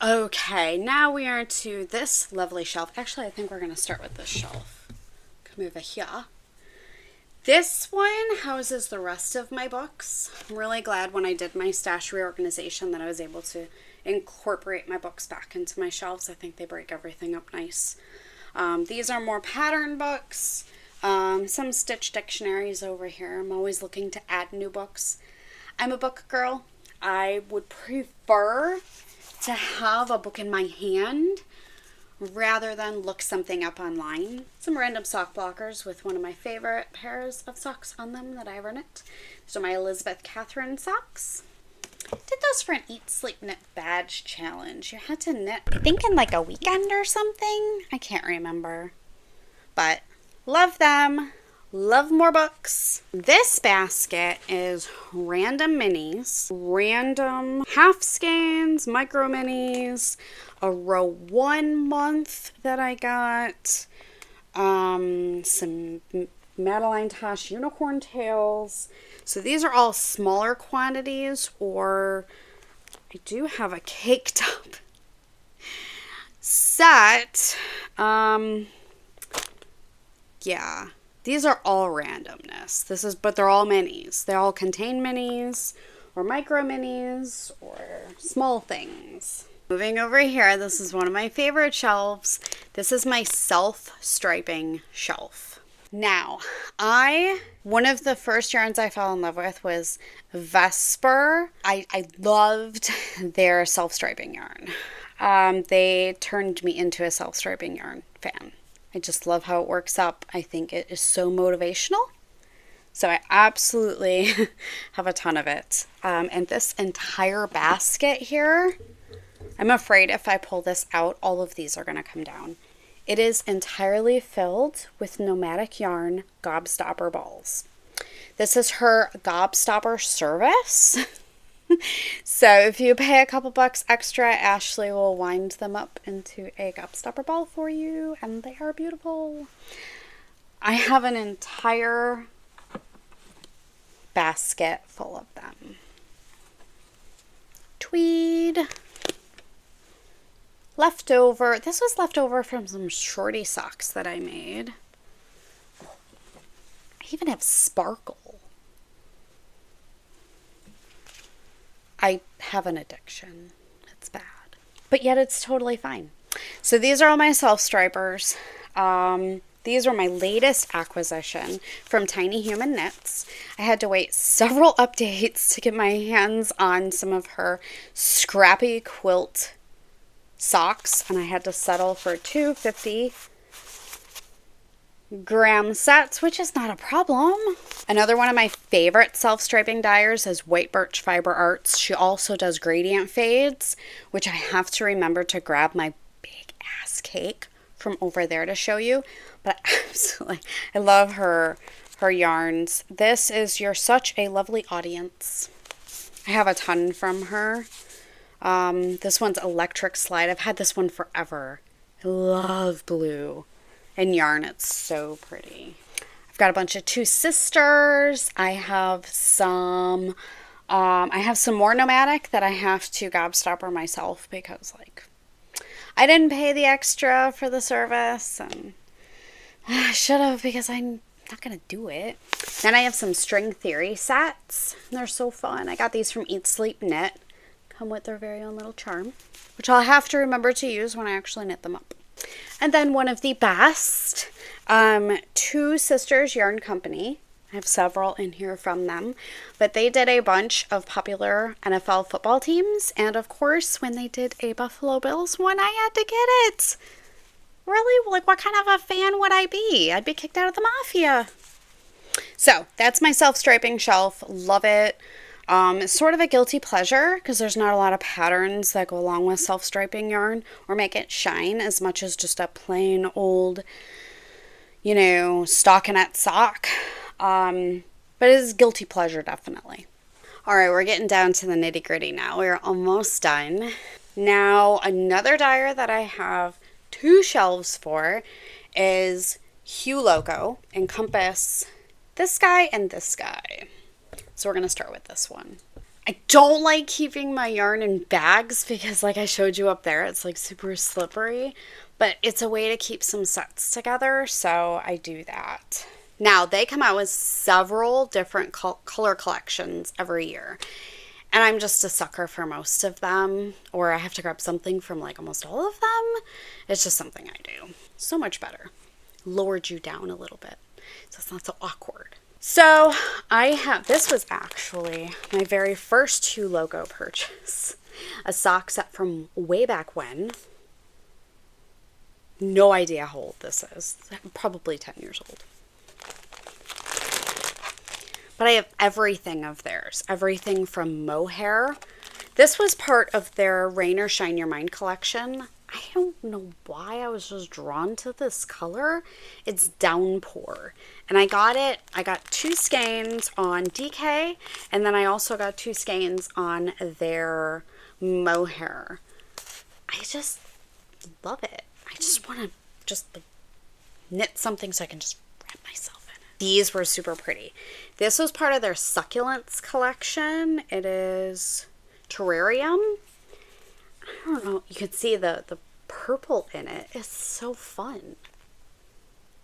S1: Okay, now we are to this lovely shelf. Actually, I think we're going to start with this shelf. Come over here. This one houses the rest of my books. I'm really glad when I did my stash reorganization that I was able to incorporate my books back into my shelves. I think they break everything up nice. These are more pattern books. Some stitch dictionaries over here. I'm always looking to add new books. I'm a book girl. I would prefer to have a book in my hand rather than look something up online. Some random sock blockers with one of my favorite pairs of socks on them that I ever knit. These are my Elizabeth Catherine socks. Did those for an Eat, Sleep, Knit badge challenge. You had to knit, I think, in like a weekend or something. I can't remember. But love them. Love more books. This basket is random minis, random half skeins, micro minis, a row 1 month that I got, some Madeline Tosh unicorn tails. So these are all smaller quantities, or I do have a caked up set. Yeah. These are all randomness. But they're all minis. They all contain minis or micro minis or small things. Moving over here, this is one of my favorite shelves. This is my self-striping shelf. Now, one of the first yarns I fell in love with was Vesper. I loved their self-striping yarn. They turned me into a self-striping yarn fan. I just love how it works up. I think it is so motivational. So I absolutely have a ton of it. And this entire basket here, I'm afraid if I pull this out, all of these are going to come down. It is entirely filled with Nomadic Yarn Gobstopper balls. This is her Gobstopper service. So if you pay a couple bucks extra, Ashley will wind them up into a Gobstopper ball for you, and they are beautiful. I have an entire basket full of them. Tweed. Leftover. This was leftover from some shorty socks that I made. I even have sparkle. I have an addiction. It's bad. But yet it's totally fine. So these are all my self-stripers. These are my latest acquisition from Tiny Human Knits. I had to wait several updates to get my hands on some of her scrappy quilt socks, and I had to settle for 250-gram sets, which is not a problem. Another one of my favorite self-striping dyers is White Birch Fiber Arts. She also does gradient fades, which I have to remember to grab my big ass cake from over there to show you, but absolutely, I love her yarns. This is You're Such a Lovely Audience. I have a ton from her. This one's Electric Slide. I've had this one forever. I love blue and yarn. It's so pretty. I've got a bunch of Two Sisters. I have some more Nomadic that I have to gobstopper myself because, like, I didn't pay the extra for the service, and I should have because I'm not going to do it. Then I have some String Theory sets. They're so fun. I got these from Eat Sleep Knit. Come with their very own little charm, which I'll have to remember to use when I actually knit them up. And then one of the best, Two Sisters Yarn Company. I have several in here from them, but they did a bunch of popular NFL football teams, and of course when they did a Buffalo Bills one, I had to get it. Really? Like, what kind of a fan would I be? I'd be kicked out of the Mafia. So that's my self-striping shelf. Love it. It's sort of a guilty pleasure because there's not a lot of patterns that go along with self-striping yarn or make it shine as much as just a plain old, stockinette sock. But it is guilty pleasure, definitely. All right, we're getting down to the nitty gritty now. We're almost done. Now, another dyer that I have 2 shelves for is Hue Loco. Encompass this guy and this guy. So we're going to start with this one. I don't like keeping my yarn in bags because, like I showed you up there, it's like super slippery. But it's a way to keep some sets together, so I do that. Now, they come out with several different color collections every year. And I'm just a sucker for most of them. Or I have to grab something from like almost all of them. It's just something I do. So much better. Lowered you down a little bit, so it's not so awkward. So this was actually my very first Hue Loco purchase. A sock set from way back when. No idea how old this is. Probably 10 years old. But I have everything of theirs. Everything from mohair. This was part of their Rain or Shine Your Mind collection. I don't know why I was just drawn to this color. It's Downpour. And I got 2 skeins on DK. And then I also got 2 skeins on their mohair. I just love it. I just want to knit something so I can just wrap myself in it. These were super pretty. This was part of their Succulents collection. It is Terrarium. I don't know. You can see the purple in it. It's so fun.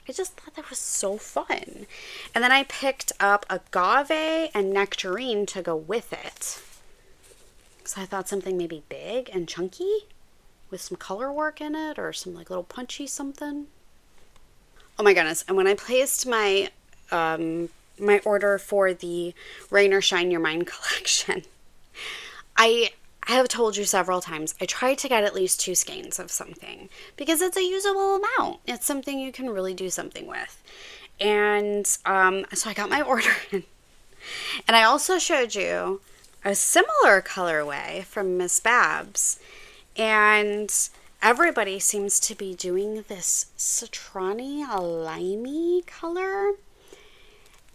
S1: I just thought that was so fun. And then I picked up Agave and Nectarine to go with it. So I thought something maybe big and chunky with some color work in it or some like little punchy something. Oh my goodness. And when I placed my my order for the Rain or Shine Your Mind collection, I have told you several times, I try to get at least 2 skeins of something because it's a usable amount. It's something you can really do something with. And so I got my order in. And I also showed you a similar colorway from Miss Babs. And everybody seems to be doing this citrony limey color.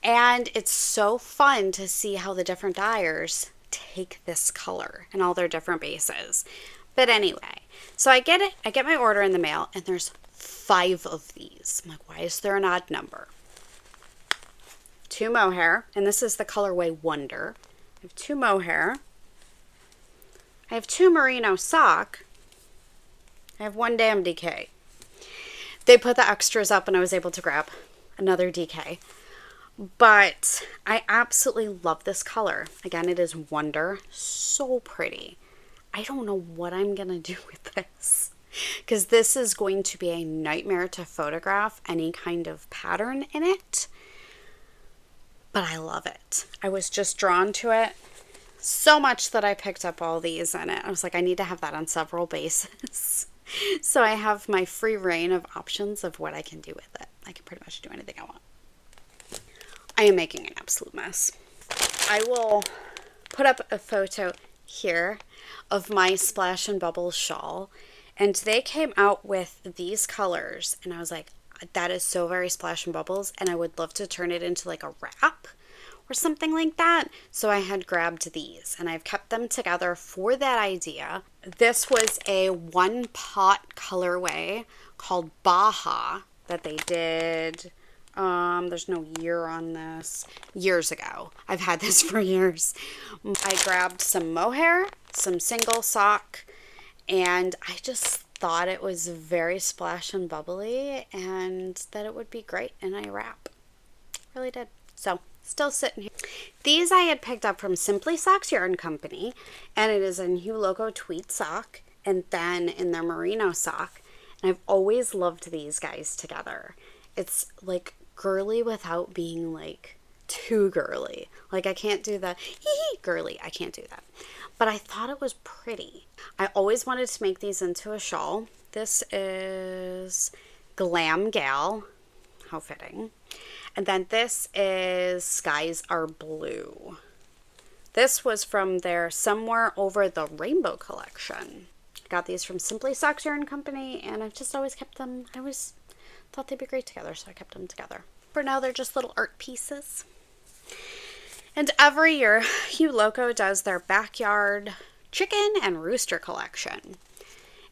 S1: And it's so fun to see how the different dyers take this color and all their different bases. But anyway, so I get it. I get my order in the mail and there's 5 of these. I'm like, why is there an odd number? 2 mohair, and this is the colorway Wonder. I have 2 mohair. I have 2 merino sock. I have 1 damn DK. They put the extras up and I was able to grab another DK. But I absolutely love this color. Again, it is Wonder. So pretty. I don't know what I'm going to do with this. Because this is going to be a nightmare to photograph any kind of pattern in it. But I love it. I was just drawn to it so much that I picked up all these in it. I was like, I need to have that on several bases. So I have my free reign of options of what I can do with it. I can pretty much do anything I want. I am making an absolute mess. I will put up a photo here of my Splash and Bubbles shawl. And they came out with these colors, and I was like, that is so very Splash and Bubbles, and I would love to turn it into like a wrap or something like that. So I had grabbed these, and I've kept them together for that idea. This was a one pot colorway called Baja that they did. There's no year on this. Years ago. I've had this for years. I grabbed some mohair, some single sock, and I just thought it was very Splash and Bubbly and that it would be great in a wrap. Really did. So, still sitting here. These I had picked up from Simply Socks Yarn Company, and it is in Hue Loco tweed sock and then in their merino sock. And I've always loved these guys together. It's like girly without being like too girly. Like I can't do the hee girly. I can't do that. But I thought it was pretty. I always wanted to make these into a shawl. This is Glam Gal. How fitting. And then this is Skies Are Blue. This was from their Somewhere Over the Rainbow collection. Got these from Simply Socks Yarn Company, and I've just always kept them. I always thought they'd be great together, so I kept them together. For now, they're just little art pieces. And every year, Hue Loco does their backyard chicken and rooster collection.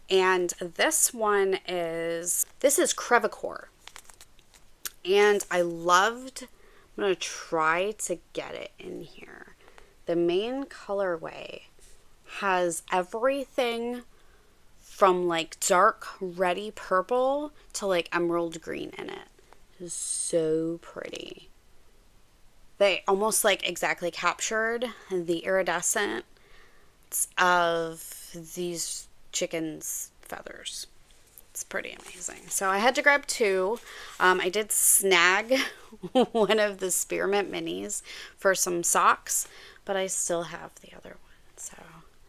S1: And this is Crevicore. And I'm going to try to get it in here. The main colorway has everything from like dark reddy purple to like emerald green in it. It's so pretty. They almost like exactly captured the iridescence of these chickens' feathers. It's pretty amazing. So I had to grab two. I did snag one of the Spearmint Minis for some socks, but I still have the other one. So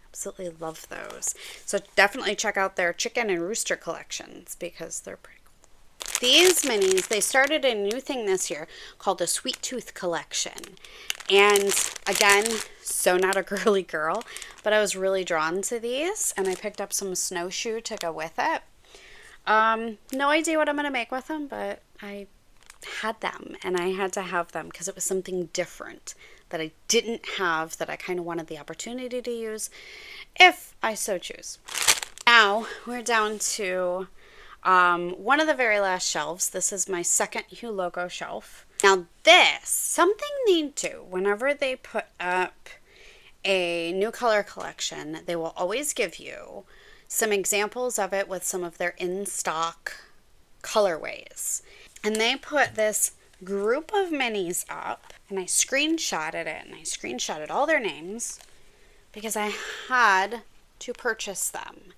S1: absolutely love those. So definitely check out their chicken and rooster collections because they're pretty cool. These minis, they started a new thing this year called the Sweet Tooth Collection. And again, so not a girly girl, but I was really drawn to these, and I picked up some snowshoe to go with it. No idea what I'm going to make with them, but I had them, and I had to have them because it was something different that I didn't have that I kind of wanted the opportunity to use if I so choose. Now we're down to one of the very last shelves. This is my second Hue Loco shelf. Now this, something they do whenever they put up a new color collection, they will always give you some examples of it with some of their in-stock colorways. And they put this group of minis up, and I screenshotted it, and I screenshotted all their names because I had to purchase them.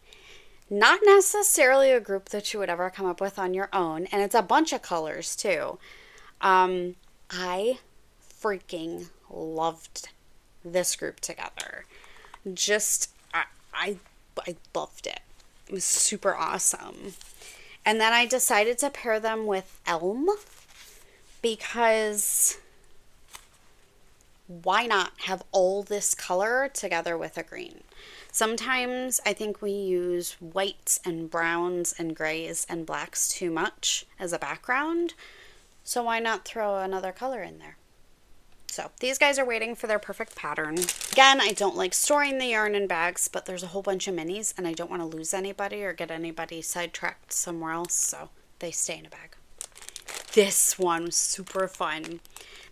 S1: Not necessarily a group that you would ever come up with on your own, and it's a bunch of colors too. I freaking loved this group together. I loved it. It was super awesome. And then I decided to pair them with Elm because why not have all this color together with a green? Sometimes I think we use whites and browns and grays and blacks too much as a background. So why not throw another color in there? So these guys are waiting for their perfect pattern. Again, I don't like storing the yarn in bags, but there's a whole bunch of minis and I don't want to lose anybody or get anybody sidetracked somewhere else, so they stay in a bag. This one was super fun.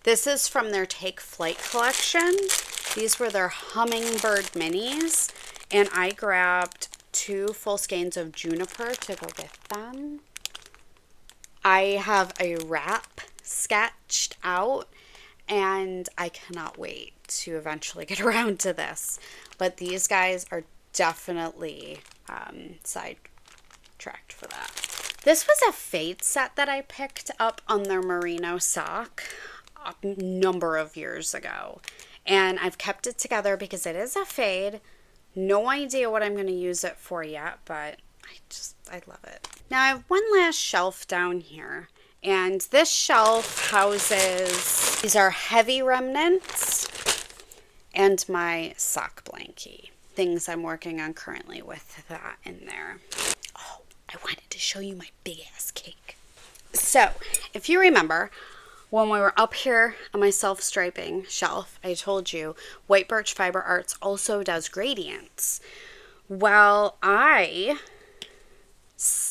S1: This is from their Take Flight collection. These were their Hummingbird minis, and I grabbed 2 full skeins of juniper to go with them. I have a wrap sketched out, and I cannot wait to eventually get around to this. But these guys are definitely sidetracked for that. This was a fade set that I picked up on their merino sock a number of years ago. And I've kept it together because it is a fade. No idea what I'm going to use it for yet, but I love it. Now I have one last shelf down here. And this shelf houses, these are heavy remnants and my sock blankie. things I'm working on currently with that in there. Oh, I wanted to show you my big ass cake. So if you remember, when we were up here on my self-striping shelf, I told you White Birch Fiber Arts also does gradients. Well, I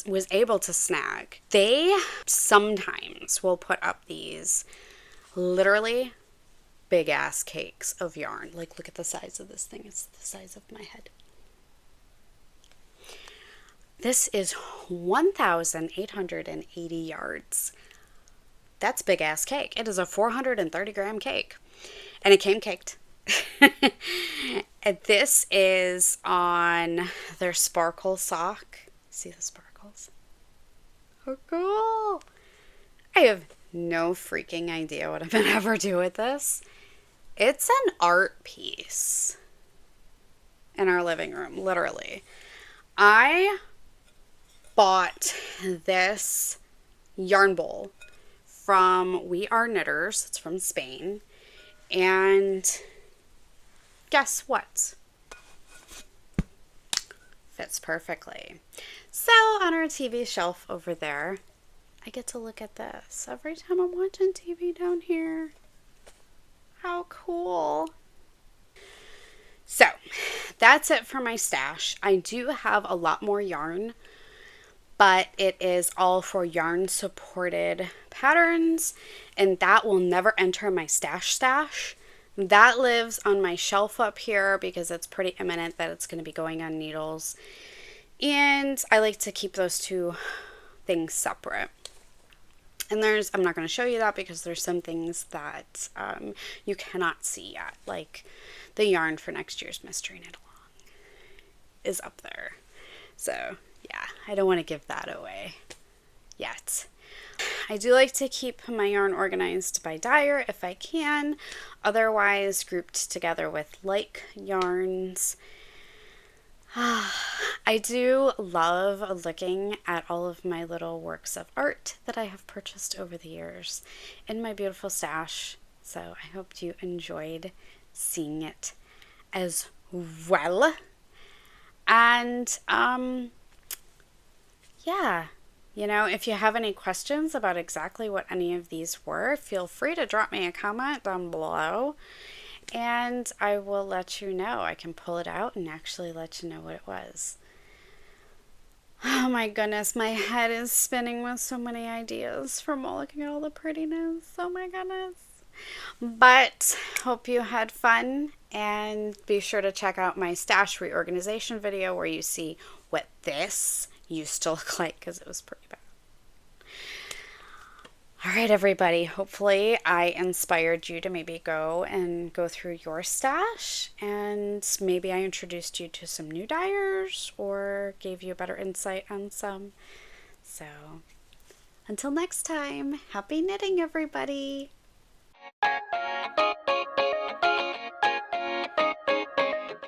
S1: was able to snag. They sometimes will put up these literally big ass cakes of yarn. Like, look at the size of this thing. It's the size of my head. This is 1,880 yards. That's big ass cake. It is a 430 gram cake. And it came caked. And this is on their sparkle sock. See the sparkles? Oh, cool. I have no freaking idea what I'm going to ever do with this. It's an art piece in our living room, literally. I bought this yarn bowl from We Are Knitters. It's from Spain. And guess what? Fits perfectly. So on our TV shelf over there, I get to look at this every time I'm watching TV down here. How cool. So that's it for my stash. I do have a lot more yarn, but it is all for yarn supported patterns, and that will never enter my stash. That lives on my shelf up here because it's pretty imminent that it's going to be going on needles. And I like to keep those two things separate. And I'm not going to show you that because there's some things that you cannot see yet. Like the yarn for next year's Mystery Knit Along is up there. So yeah, I don't want to give that away yet. I do like to keep my yarn organized by dyer if I can, otherwise grouped together with like yarns. I do love looking at all of my little works of art that I have purchased over the years in my beautiful stash, so I hope you enjoyed seeing it as well. And yeah, you know, if you have any questions about exactly what any of these were, feel free to drop me a comment down below and I will let you know. I can pull it out and actually let you know what it was. Oh my goodness, my head is spinning with so many ideas from looking at all the prettiness. Oh my goodness. But hope you had fun, and be sure to check out my stash reorganization video where you see what this used to look like, because it was pretty bad. All right, everybody. Hopefully I inspired you to maybe go through your stash, and maybe I introduced you to some new dyers or gave you a better insight on some. So until next time, happy knitting, everybody.